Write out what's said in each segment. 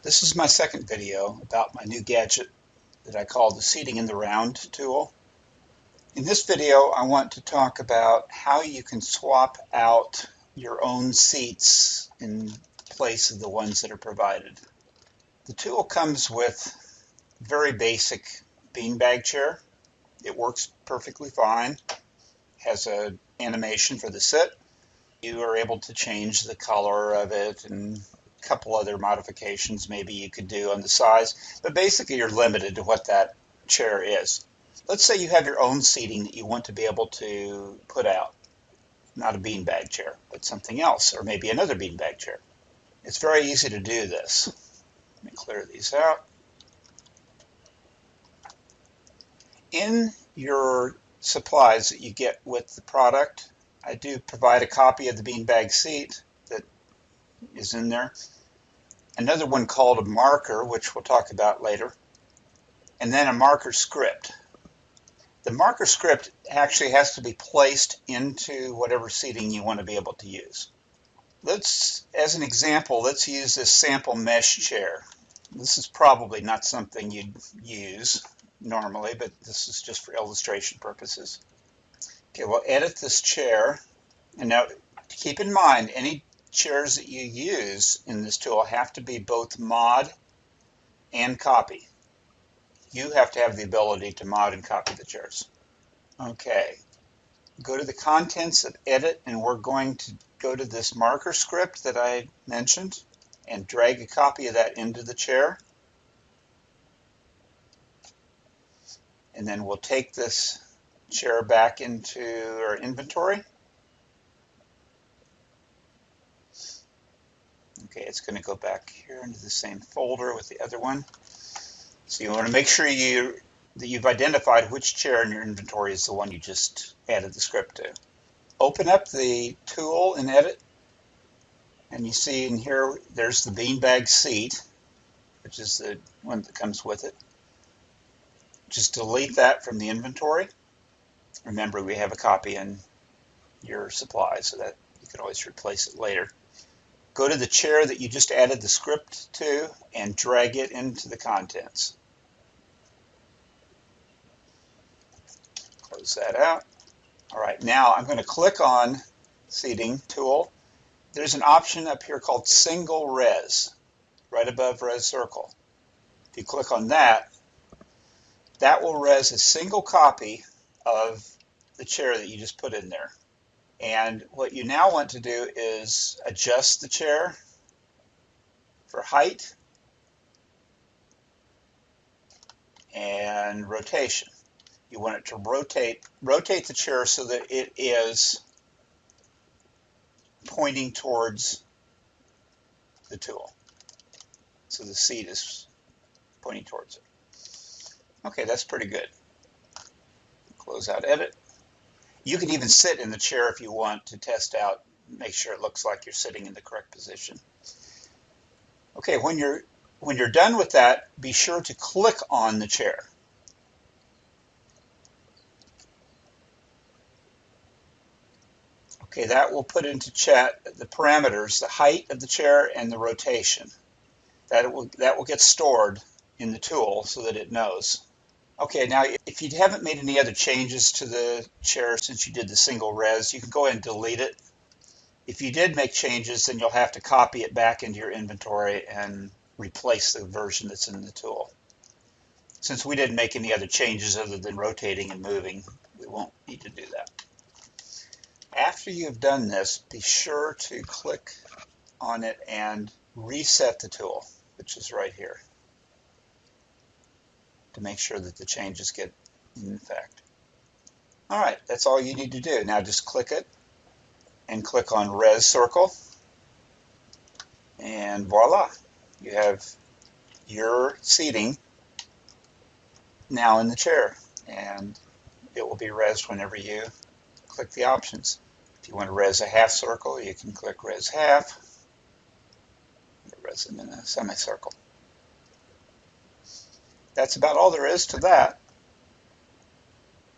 This is my second video about my new gadget that I call the Seating in the Round tool. In this video, I want to talk about how you can swap out your own seats in place of the ones that are provided. The tool comes with a very basic beanbag chair. It works perfectly fine, has an animation for the sit. You are able to change the color of it and a couple other modifications maybe you could do on the size, but basically you're limited to what that chair is. Let's say you have your own seating that you want to be able to put out. Not a beanbag chair, but something else, or maybe another beanbag chair. It's very easy to do this. Let me clear these out. In your supplies that you get with the product, I do provide a copy of the beanbag seat that is in there. Another one called a marker, which we'll talk about later. And then a marker script. The marker script actually has to be placed into whatever seating you want to be able to use. As an example, let's use this sample mesh chair. This is probably not something you'd use normally, but this is just for illustration purposes. Okay, we'll edit this chair. And now, keep in mind, any chairs that you use in this tool have to be both mod and copy. You have to have the ability to mod and copy the chairs. Okay, go to the contents of edit, and we're going to go to this marker script that I mentioned and drag a copy of that into the chair. And then we'll take this chair back into our inventory. Okay, it's going to go back here into the same folder with the other one. So you want to make sure that you've identified which chair in your inventory is the one you just added the script to. Open up the tool and edit, and you see in here there's the beanbag seat, which is the one that comes with it. Just delete that from the inventory. Remember, we have a copy in your supply so that you can always replace it later. Go to the chair that you just added the script to and drag it into the contents. Close that out. All right, now I'm going to click on Seating tool. There's an option up here called Single Res, right above Res Circle. If you click on that, that will res a single copy of the chair that you just put in there. And what you now want to do is adjust the chair for height and rotation. You want it to rotate the chair so that it is pointing towards the tool. So the seat is pointing towards it. Okay, that's pretty good. Close out edit. You can even sit in the chair if you want to test out, make sure it looks like you're sitting in the correct position. Okay, when you're done with that, be sure to click on the chair. Okay, that will put into chat the parameters, the height of the chair and the rotation. That will get stored in the tool so that it knows. Okay, now if you haven't made any other changes to the chair since you did the single res, you can go ahead and delete it. If you did make changes, then you'll have to copy it back into your inventory and replace the version that's in the tool. Since we didn't make any other changes other than rotating and moving, we won't need to do that. After you've done this, be sure to click on it and reset the tool, which is right here, to make sure that the changes get in effect. All right, that's all you need to do. Now just click it and click on Res Circle, and voila, you have your seating now in the chair, and it will be resed whenever you click the options. If you want to res a half circle, you can click Res Half, res them in a semicircle. That's about all there is to that.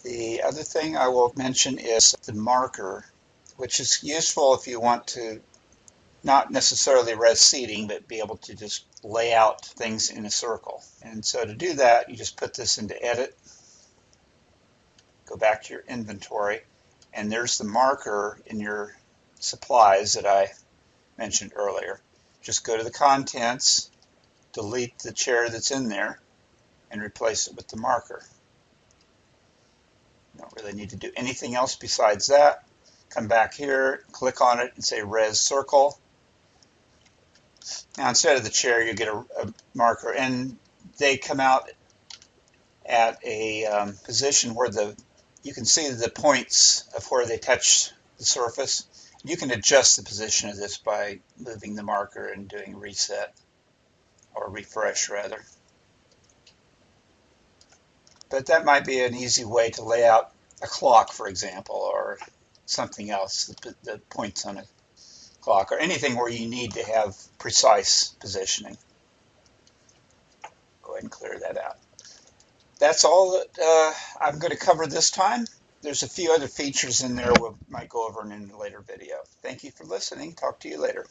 The other thing I will mention is the marker, which is useful if you want to not necessarily res seating, but be able to just lay out things in a circle. And so to do that, you just put this into edit, go back to your inventory, and there's the marker in your supplies that I mentioned earlier. Just go to the contents, delete the chair that's in there, and replace it with the marker. You don't really need to do anything else besides that. Come back here, click on it, and say res circle. Now instead of the chair, you get a marker, and they come out at a position where you can see the points of where they touch the surface. You can adjust the position of this by moving the marker and doing reset, or refresh rather. But that might be an easy way to lay out a clock, for example, or something else that points on a clock, or anything where you need to have precise positioning. Go ahead and clear that out. That's all that I'm going to cover this time. There's a few other features in there we might go over in a later video. Thank you for listening. Talk to you later.